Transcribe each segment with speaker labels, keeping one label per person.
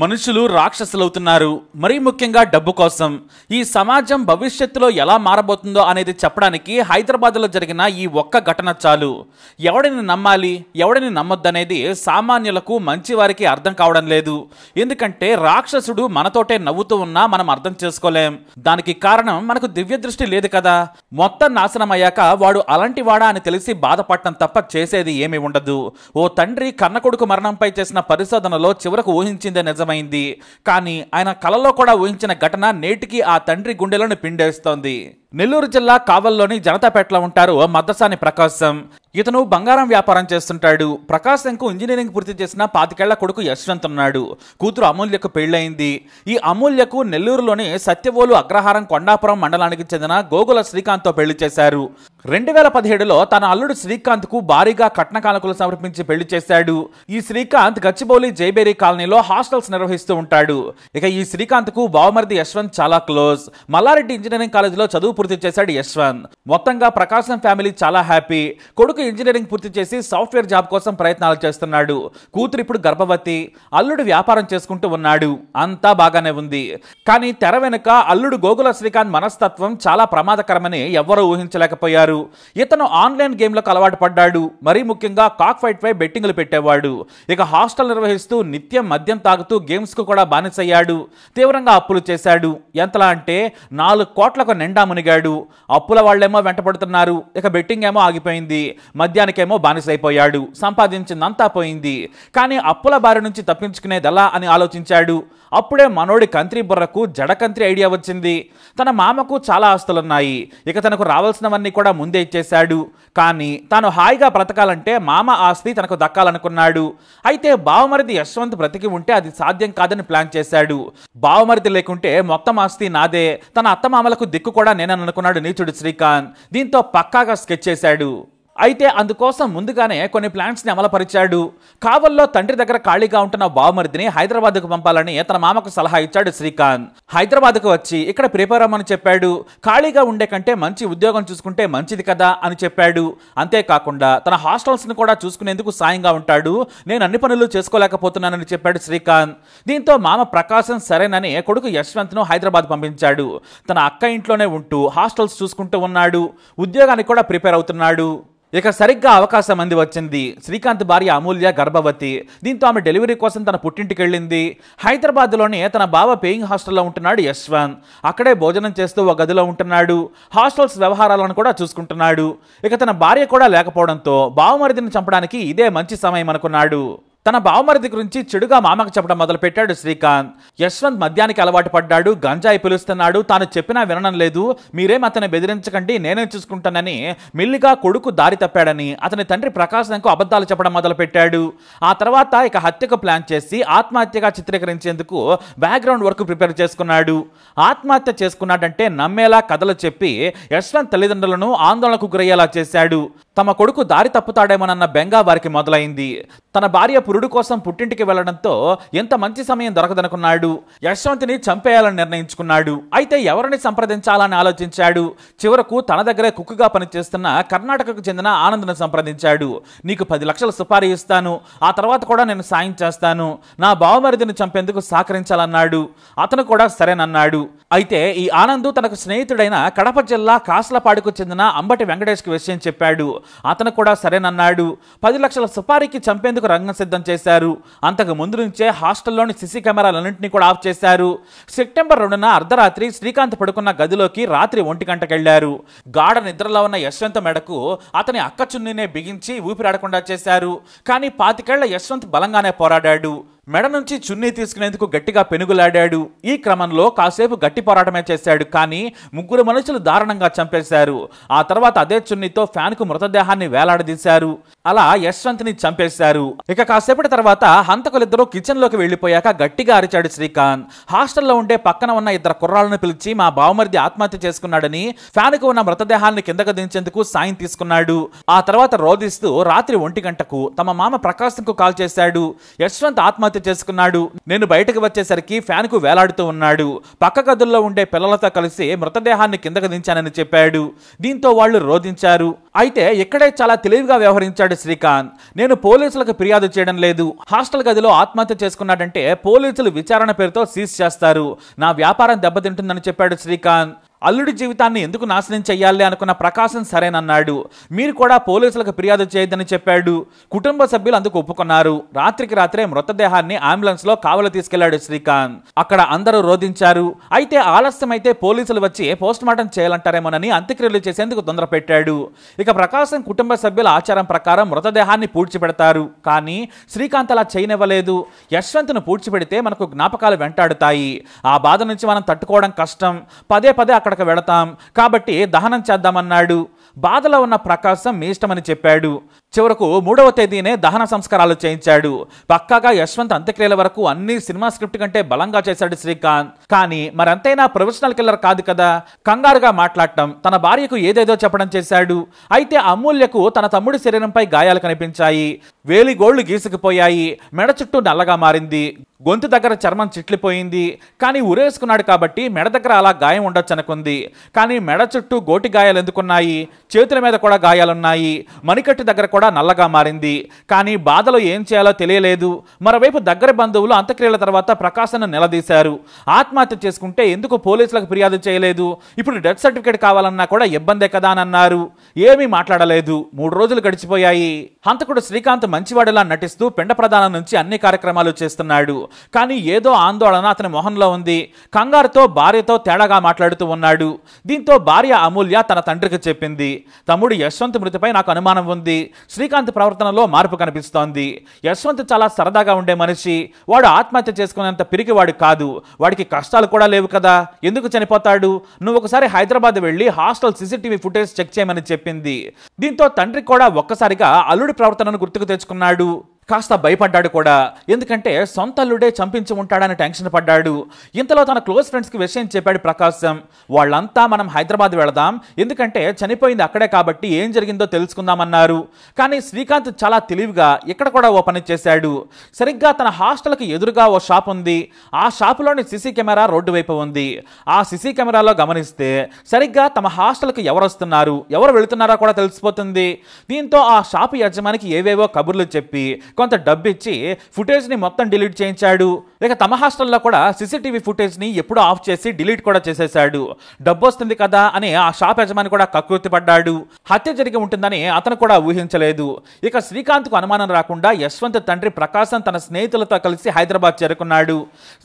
Speaker 1: మనుషులు రాక్షసులవుతున్నారు. మరీ ముఖ్యంగా డబ్బు కోసం. ఈ సమాజం భవిష్యత్తులో ఎలా మారబోతుందో అనేది చెప్పడానికి హైదరాబాద్లో జరిగిన ఈ ఒక్క ఘటన చాలు. ఎవడిని నమ్మాలి, ఎవడిని నమ్మొద్దనేది సామాన్యులకు, మంచివారికి అర్థం కావడం లేదు. ఎందుకంటే రాక్షసుడు మనతోటే నవ్వుతూ ఉన్నా మనం అర్థం చేసుకోలేం. దానికి కారణం మనకు దివ్య దృష్టి లేదు కదా. మొత్తం నాశనం అయ్యాక వాడు అలాంటి వాడా అని తెలిసి బాధపడటం తప్ప చేసేది ఏమీ ఉండదు. ఓ తండ్రి కన్న కొడుకు మరణంపై చేసిన పరిశోధనలో చివరకు ఊహించిందే నిజమైంది. కానీ ఆయన కలలో కూడా ఊహించిన ఘటన నేటికి ఆ తండ్రి గుండెలను పిండేస్తోంది. నెల్లూరు జిల్లా కావల్లోని జనతాపేటలో ఉంటారు మద్దసాని ప్రకాశం. ఇతను బంగారం వ్యాపారం చేస్తుంటాడు. ప్రకాశంకు ఇంజనీరింగ్ పూర్తి చేసిన 25 ఏళ్ల కొడుకు యశ్వంత్ ఉన్నాడు. కూతురు అమూల్యకు పెళ్లైంది. ఈ అమూల్యకు నెల్లూరులోని సత్యవోలు అగ్రహారం కొండాపురం మండలానికి చెందిన గోగుల శ్రీకాంత్తో పెళ్లి చేశారు. 2017లో తన అల్లుడు శ్రీకాంత్కు భారీగా కట్న కానుకలు సమర్పించి పెళ్లి చేశాడు. ఈ శ్రీకాంత్ గచ్చిబౌలి జైబేరి కాలనీలో హాస్టల్స్ నిర్వహిస్తూ ఉంటాడు. ఇక ఈ శ్రీకాంత్కు బావమరిది యశ్వంత్ చాలా క్లోజ్. మల్లారెడ్డి ఇంజనీరింగ్ కాలేజీలో చదువు పూర్తి చేశాడు యశ్వంత్. మొత్తంగా ప్రకాశం ఫ్యామిలీ చాలా హ్యాపీ. కొడుకు ఇంజనీరింగ్ పూర్తి చేసి సాఫ్ట్వేర్ జాబ్ కోసం ప్రయత్నాలు చేస్తున్నాడు. కూతురు ఇప్పుడు గర్భవతి. అల్లుడు వ్యాపారం చేసుకుంటూ ఉన్నాడు. అంతా బాగానే ఉంది. కానీ తెర వెనుక అల్లుడు గోగుల శ్రీకాంత్ మనస్తత్వం చాలా ప్రమాదకరమని ఎవ్వరూ ఊహించలేకపోయారు. ఇతను ఆన్లైన్ గేమ్లకు అలవాటు పడ్డాడు. మరీ ముఖ్యంగా కాక్ ఫైట్ పై బెట్టింగ్లు పెట్టేవాడు. ఇక హాస్టల్ నిర్వహిస్తూ నిత్యం మద్యం తాగుతూ గేమ్స్ కు కూడా బానిసయ్యాడు. తీవ్రంగా అప్పులు చేశాడు. ఎంతలా అంటే 4 కోట్లకు నిండా మునిగాడు. అప్పుల వాళ్ళేమో వెంటపడుతున్నారు. ఇక బెట్టింగ్ ఏమో ఆగిపోయింది. మద్యానికేమో బానిసైపోయాడు. సంపాదించిందంతా పోయింది. కానీ అప్పుల బారి నుంచి తప్పించుకునేది ఎలా అని ఆలోచించాడు. అప్పుడే మనోడి కంత్రి బుర్రకు జడకంత్రి ఐడియా వచ్చింది. తన మామకు చాలా ఆస్తులున్నాయి. ఇక తనకు రావాల్సినవన్నీ కూడా ముందే ఇచ్చేశాడు. కానీ తాను హాయిగా బ్రతకాలంటే మామ ఆస్తి తనకు దక్కాలనుకున్నాడు. అయితే బావమరిది యశ్వంత్ బ్రతికి ఉంటే అది సాధ్యం కాదని ప్లాన్ చేశాడు. బావమరిది లేకుంటే మొత్తం ఆస్తి నాదే, తన అత్తమామలకు దిక్కు కూడా నేనని అనుకున్నాడు నీచుడు శ్రీకాంత్. దీంతో పక్కాగా స్కెచ్ చేశాడు. అయితే అందుకోసం ముందుగానే కొన్ని ప్లాన్స్ని అమలుపరిచాడు. కావల్లో తండ్రి దగ్గర ఖాళీగా ఉంటున్న బావమరిదిని హైదరాబాద్కు పంపాలని తన మామకు సలహా ఇచ్చాడు శ్రీకాంత్. హైదరాబాద్కు వచ్చి ఇక్కడ ప్రిపేర్ అవ్వమని చెప్పాడు. ఖాళీగా ఉండే కంటే మంచి ఉద్యోగం చూసుకుంటే మంచిది కదా అని చెప్పాడు. అంతేకాకుండా తన హాస్టల్స్ని కూడా చూసుకునేందుకు సాయంగా ఉంటాడు. నేను అన్ని పనులు చేసుకోలేకపోతున్నానని చెప్పాడు శ్రీకాంత్. దీంతో మామ ప్రకాశం సరేనని కొడుకు యశ్వంత్ను హైదరాబాద్ పంపించాడు. తన అక్క ఇంట్లోనే ఉంటూ హాస్టల్స్ చూసుకుంటూ ఉన్నాడు. ఉద్యోగానికి కూడా ప్రిపేర్ అవుతున్నాడు. ఇక సరిగ్గా అవకాశం అంది వచ్చింది. శ్రీకాంత్ భార్య అమూల్య గర్భవతి. దీంతో ఆమె డెలివరీ కోసం తన పుట్టింటికి వెళ్ళింది. హైదరాబాద్లోని తన బావ పేయింగ్ హాస్టల్లో ఉంటున్నాడు యశ్వంత్. అక్కడే భోజనం చేస్తూ ఒక గదిలో ఉంటున్నాడు. హాస్టల్స్ వ్యవహారాలను కూడా చూసుకుంటున్నాడు. ఇక తన భార్య కూడా లేకపోవడంతో బావమరిదిని చంపడానికి ఇదే మంచి సమయం అనుకున్నాడు. తన బావమరిది గురించి చెడుగా మామకు చెప్పడం మొదలుపెట్టాడు శ్రీకాంత్. యశ్వంత్ మద్యానికి అలవాటు పడ్డాడు. గంజాయి పిలుస్తున్నాడు. తాను చెప్పినా వినడం లేదు. మీరేం అతన్ని బెదిరించకండి, నేనే చూసుకుంటానని మెల్లిగా కొడుకు దారి తప్పాడని అతని తండ్రి ప్రకాశంకు అబద్ధాలు చెప్పడం మొదలుపెట్టాడు. ఆ తర్వాత ఇక హత్యకు ప్లాన్ చేసి ఆత్మహత్యగా చిత్రీకరించేందుకు బ్యాక్గ్రౌండ్ వర్క్ ప్రిపేర్ చేసుకున్నాడు. ఆత్మహత్య చేసుకున్నాడంటే నమ్మేలా కథలు చెప్పి యశ్వంత్ తల్లిదండ్రులను ఆందోళనకు గురయ్యేలా చేశాడు. తమ కొడుకు దారి తప్పుతాడేమోనన్న బెంగ వారికి మొదలైంది. తన భార్య పురుడు కోసం పుట్టింటికి వెళ్లడంతో ఎంత మంచి సమయం దొరకదనుకున్నాడు. యశ్వంత్ని చంపేయాలని నిర్ణయించుకున్నాడు. అయితే ఎవరిని సంప్రదించాలని ఆలోచించాడు. చివరకు తన దగ్గరే కుక్కుగా పనిచేస్తున్న కర్ణాటకకు చెందిన ఆనంద్ను సంప్రదించాడు. నీకు 10 లక్షల సుపారీ ఇస్తాను, ఆ తర్వాత కూడా నేను సాయం చేస్తాను, నా బావమరిదిని చంపేందుకు సహకరించాలన్నాడు. అతను కూడా సరేనన్నాడు. అయితే ఈ ఆనంద్ తనకు స్నేహితుడైన కడప జిల్లా కాస్లపాడుకు చెందిన అంబటి వెంకటేష్కి విషయం చెప్పాడు. అతను కూడా సరేనన్నాడు. 10 లక్షల సుపారీకి చంపేందుకు రంగం సిద్ధం చేశారు. అంతకు ముందు నుంచే హాస్టల్లోని సీసీ కెమెరాలన్నింటినీ కూడా ఆఫ్ చేశారు. సెప్టెంబర్ 2న అర్ధరాత్రి శ్రీకాంత్ పడుకున్న గదిలోకి రాత్రి 1 గంటకు వెళ్లారు. గాఢ నిద్రలో ఉన్న యశ్వంత్ మెడకు అతని అక్క చున్నీనే బిగించి ఊపిరాడకుండా చేశారు. కానీ 25 ఏళ్ల యశ్వంత్ బలంగానే పోరాడాడు. మెడ నుంచి చున్నీ తీసుకునేందుకు గట్టిగా పెనుగులాడాడు. ఈ క్రమంలో కాసేపు గట్టి పోరాటమే చేశాడు. కానీ 3 మనుషులు దారుణంగా చంపేశారు. ఆ తర్వాత అదే చున్నీతో ఫ్యాన్కు మృతదేహాన్ని వేలాడదీశారు. అలా యశ్వంత్ని చంపేశారు. ఇక కాసేపటి తర్వాత హంతకులిద్దరూ కిచెన్ లోకి వెళ్లిపోయాక గట్టిగా అరిచాడు శ్రీకాంత్. హాస్టల్లో ఉండే పక్కన ఉన్న 2 కుర్రాళ్లను పిలిచి మా బావమరిది ఆత్మహత్య చేసుకున్నాడని ఫ్యాన్కు ఉన్న మృతదేహాన్ని కిందకు దించేందుకు సాయం తీసుకున్నాడు. ఆ తర్వాత రోధిస్తూ రాత్రి 1 గంటకు తమ మామ ప్రకాశంకు కాల్ చేశాడు. యశ్వంత్ ఆత్మహత్య చేసుకున్నాడు. నేను బయటకు వచ్చేసరికి ఫ్యాన్ కు వేలాడుతూ ఉన్నాడు. పక్క గదుల్లో ఉండే పిల్లలతో కలిసి మృతదేహాన్ని కిందకు దించానని చెప్పాడు. దీంతో వాళ్ళు రోధించారు. అయితే ఇక్కడే చాలా తెలివిగా వ్యవహరించాడు చెప్పాడు శ్రీకాంత్. నేను పోలీసులకు ఫిర్యాదు చేయడం లేదు. హాస్టల్ గదిలో ఆత్మహత్య చేసుకున్నాడంటే పోలీసులు విచారణ పేరుతో సీజ్ చేస్తారు. నా వ్యాపారం దెబ్బతింటుందని చెప్పాడు శ్రీకాంత్. అల్లుడి జీవితాన్ని ఎందుకు నాశనం చెయ్యాలి అనుకున్న ప్రకాశం సరేనన్నాడు. మీరు కూడా పోలీసులకు ఫిర్యాదు చేయొద్దని చెప్పాడు. కుటుంబ సభ్యులు అందుకు ఒప్పుకున్నారు. రాత్రికి రాత్రే మృతదేహాన్ని అంబులెన్స్ లో కావలి తీసుకెళ్లాడు శ్రీకాంత్. అక్కడ అందరూ రోధించారు. అయితే ఆలస్యమైతే పోలీసులు వచ్చి పోస్ట్ మార్టం చేయాలంటారేమోనని అంత్యక్రియలు చేసేందుకు తొందర పెట్టాడు. ఇక ప్రకాశం కుటుంబ సభ్యుల ఆచారం ప్రకారం మృతదేహాన్ని పూడ్చిపెడతారు. కానీ శ్రీకాంత్ అలా చేయనివ్వలేదు. యశ్వంత్ను పూడ్చిపెడితే మనకు జ్ఞాపకాలు వెంటాడుతాయి. ఆ బాధ నుంచి మనం తట్టుకోవడం కష్టం. పదే పదే అక్కడికి వెళతాం కాబట్టి దహనం చేద్దామన్నాడు. బాధలో ఉన్న ప్రకాశం మీ ఇష్టమని చెప్పాడు. చివరకు 3వ తేదీనే దహన సంస్కారాలు చేయించాడు. పక్కాగా యశ్వంత్ అంత్యక్రియల వరకు అన్ని సినిమా స్క్రిప్ట్ కంటే బలంగా చేశాడు శ్రీకాంత్. కానీ మరంతైనా ప్రొఫెషనల్ కిల్లర్ కాదు కదా. కంగారుగా మాట్లాడటం, తన భార్యకు ఏదేదో చెప్పడం చేశాడు. అయితే అమూల్యకు తన తమ్ముడి శరీరంపై గాయాలు కనిపించాయి. వేలిగోళ్లు గీసుకుపోయాయి. మెడ చుట్టూ నల్లగా మారింది. గొంతు దగ్గర చర్మం చిట్లిపోయింది. కానీ ఉరేసుకున్నాడు కాబట్టి మెడ దగ్గర అలా గాయం ఉండొచ్చు అనుకుంది. కానీ మెడ చుట్టూ గోటి గాయాలు ఎందుకున్నాయి? చేతుల మీద కూడా గాయాలున్నాయి. మణికట్టు దగ్గర కూడా నల్లగా మారింది. కానీ బాధలో ఏం చేయాలో తెలియలేదు. మరోవైపు దగ్గర బంధువులు అంత్యక్రియల తర్వాత ప్రకాశంను నిలదీశారు. ఆత్మహత్య చేసుకుంటే ఎందుకు పోలీసులకు ఫిర్యాదు చేయలేదు? ఇప్పుడు డెత్ సర్టిఫికేట్ కావాలన్నా కూడా ఇబ్బందే కదా అని అన్నారు. ఏమీ మాట్లాడలేదు. 3 రోజులు గడిచిపోయాయి. హంతకుడు శ్రీకాంత్ మంచివాడిలా నటిస్తూ పిండ ప్రదానం నుంచి అన్ని కార్యక్రమాలు చేస్తున్నాడు. కానీ ఏదో ఆందోళన అతని మొహంలో ఉంది. కంగారుతో భార్యతో తేడాగా మాట్లాడుతూ ఉన్నాడు. దీంతో భార్య అమూల్య తన తండ్రికి చెప్పింది, తమ్ముడు యశ్వంత్ మృతిపై నాకు అనుమానం ఉంది. శ్రీకాంత్ ప్రవర్తనలో మార్పు కనిపిస్తోంది. యశ్వంత్ చాలా సరదాగా ఉండే మనిషి. వాడు ఆత్మహత్య చేసుకునేంత పిరికివాడు కాదు. వాడికి కష్టాలు కూడా లేవు కదా, ఎందుకు చనిపోతాడు? నువ్వు ఒకసారి హైదరాబాద్ వెళ్లి హాస్టల్ సీసీటీవీ ఫుటేజ్ చెక్ చేయమని చెప్పింది. దీంతో తండ్రి కూడా ఒక్కసారిగా అల్లుడి ప్రవర్తనను గుర్తుకు తెచ్చుకున్నాడు. కాస్త భయపడ్డాడు కూడా. ఎందుకంటే సొంత అల్లుడే చంపించి ఉంటాడని టెన్షన్ పడ్డాడు. ఇంతలో తన క్లోజ్ ఫ్రెండ్స్కి విషయం చెప్పాడు ప్రకాశం. వాళ్ళంతా మనం హైదరాబాద్ వెళదాం, ఎందుకంటే చనిపోయింది అక్కడే కాబట్టి ఏం జరిగిందో తెలుసుకుందామన్నారు. కానీ శ్రీకాంత్ చాలా తెలివిగా ఇక్కడ కూడా ఓ పని చేశాడు. సరిగ్గా తన హాస్టల్కి ఎదురుగా ఓ షాప్ ఉంది. ఆ షాపులోని సీసీ కెమెరా రోడ్డు వైపు ఉంది. ఆ సీసీ కెమెరాలో గమనిస్తే సరిగ్గా తమ హాస్టల్కి ఎవరు వస్తున్నారు, ఎవరు వెళుతున్నారో కూడా తెలిసిపోతుంది. దీంతో ఆ షాపు యజమానికి ఏవేవో కబుర్లు చెప్పి కొంత డబ్బు ఇచ్చి ఫుటేజ్ని మొత్తం డిలీట్ చేయించాడు. ఇక తమ హాస్టల్లో కూడా సీసీటీవీ ఫుటేజ్ని ఎప్పుడూ ఆఫ్ చేసి డిలీట్ కూడా చేసేశాడు. డబ్బు వస్తుంది కదా అని ఆ షాప్ యజమాని కూడా కకృతి పడ్డాడు. హత్య జరిగి ఉంటుందని అతను కూడా ఊహించలేదు. ఇక శ్రీకాంత్కు అనుమానం రాకుండా యశ్వంత్ తండ్రి ప్రకాశం తన స్నేహితులతో కలిసి హైదరాబాద్ చేరుకున్నాడు.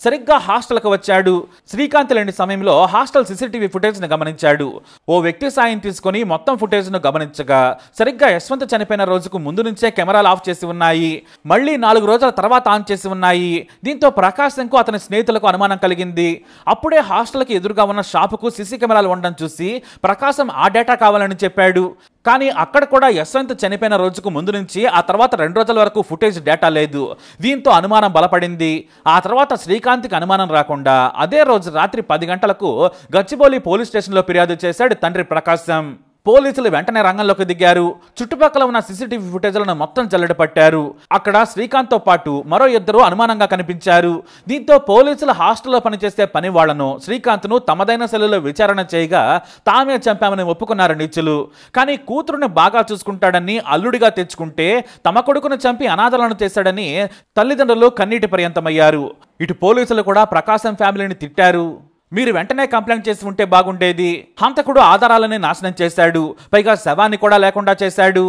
Speaker 1: సరిగ్గా హాస్టల్కి వచ్చాడు. శ్రీకాంత్ లేని సమయంలో హాస్టల్ సీసీటీవీ ఫుటేజ్ని గమనించాడు. ఓ వ్యక్తి సాయం తీసుకుని మొత్తం ఫుటేజ్ను గమనించగా సరిగ్గా యశ్వంత్ చనిపోయిన రోజుకు ముందు నుంచే కెమెరాలు ఆఫ్ చేసి ఉన్నాయి. మళ్ళీ 4 రోజుల తర్వాత ఆన్ చేసి ఉన్నాయి. దీంతో ప్రకాశంకు అతని స్నేహితులకు అనుమానం కలిగింది. అప్పుడే హాస్టల్కి ఎదురుగా ఉన్న షాపుకు సీసీ కెమెరాలు ఉండడం చూసి ప్రకాశం ఆ డేటా కావాలని చెప్పాడు. కానీ అక్కడ కూడా యశ్వంత్ చనిపోయిన రోజుకు ముందు నుంచి ఆ తర్వాత 2 రోజుల వరకు ఫుటేజ్ డేటా లేదు. దీంతో అనుమానం బలపడింది. ఆ తర్వాత శ్రీకాంత్కి అనుమానం రాకుండా అదే రోజు రాత్రి 10 గంటలకు గచ్చిబౌలి పోలీస్ స్టేషన్లో ఫిర్యాదు చేశాడు తండ్రి ప్రకాశం. పోలీసులు వెంటనే రంగంలోకి దిగారు. చుట్టుపక్కల ఉన్న సీసీటీవీ ఫుటేజ్లను మొత్తం జల్లెడ పట్టారు. అక్కడ శ్రీకాంత్తో పాటు మరో 2 అనుమానంగా కనిపించారు. దీంతో పోలీసులు హాస్టల్లో పనిచేసే పని వాళ్లను శ్రీకాంత్ను తమదైన శైలిలో విచారణ చేయగా తామే చంపామని ఒప్పుకున్నారు నిత్యులు. కానీ కూతురుని బాగా చూసుకుంటాడని అల్లుడిగా తెచ్చుకుంటే తమ కొడుకును చంపి అనాథలను చేశాడని తల్లిదండ్రులు కన్నీటి పర్యంతమయ్యారు. ఇటు పోలీసులు కూడా ప్రకాశం ఫ్యామిలీని తిట్టారు. మీరు వెంటనే కంప్లైంట్ చేసి ఉంటే బాగుండేది. హంతకుడు ఆధారాలని నాశనం చేశాడు, పైగా శవాన్ని కూడా లేకుండా చేశాడు.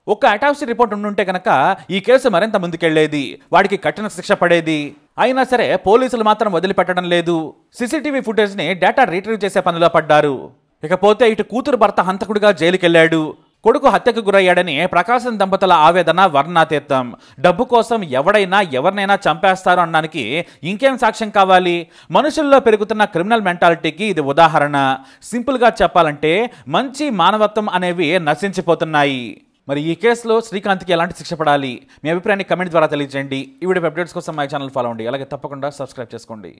Speaker 1: ఒక్క అటాప్సీ రిపోర్ట్ ఉండుంటే కనుక ఈ కేసు మరింత ముందుకెళ్లేది. వాడికి కఠిన శిక్ష పడేది. అయినా సరే పోలీసులు మాత్రం వదిలిపెట్టడం లేదు. సీసీటీవీ ఫుటేజ్ని డేటా రీట్రీవ్ చేసే పనిలో పడ్డారు. ఇకపోతే ఇటు కూతురు భర్త హంతకుడిగా జైలుకెళ్లాడు. కొడుకు హత్యకు గురయ్యాడని ప్రకాశం దంపతుల ఆవేదన వర్ణాతీతం. డబ్బు కోసం ఎవరినైనా చంపేస్తారు అనడానికి ఇంకేం సాక్ష్యం కావాలి? మనుషుల్లో పెరుగుతున్న క్రిమినల్ మెంటాలిటీకి ఇది ఉదాహరణ. సింపుల్గా చెప్పాలంటే మంచి మానవత్వం అనేవి నశించిపోతున్నాయి. మరి ఈ కేసులో శ్రీకాంత్కి ఎలాంటి శిక్ష పడాలి? మీ అభిప్రాయాన్ని కమెంట్ ద్వారా తెలియజేయండి. ఈ వీడియో అప్డేట్స్ కోసం మా ఛానల్ ఫాలో అవ్వండి. అలాగే తప్పకుండా సబ్స్క్రైబ్ చేసుకోండి.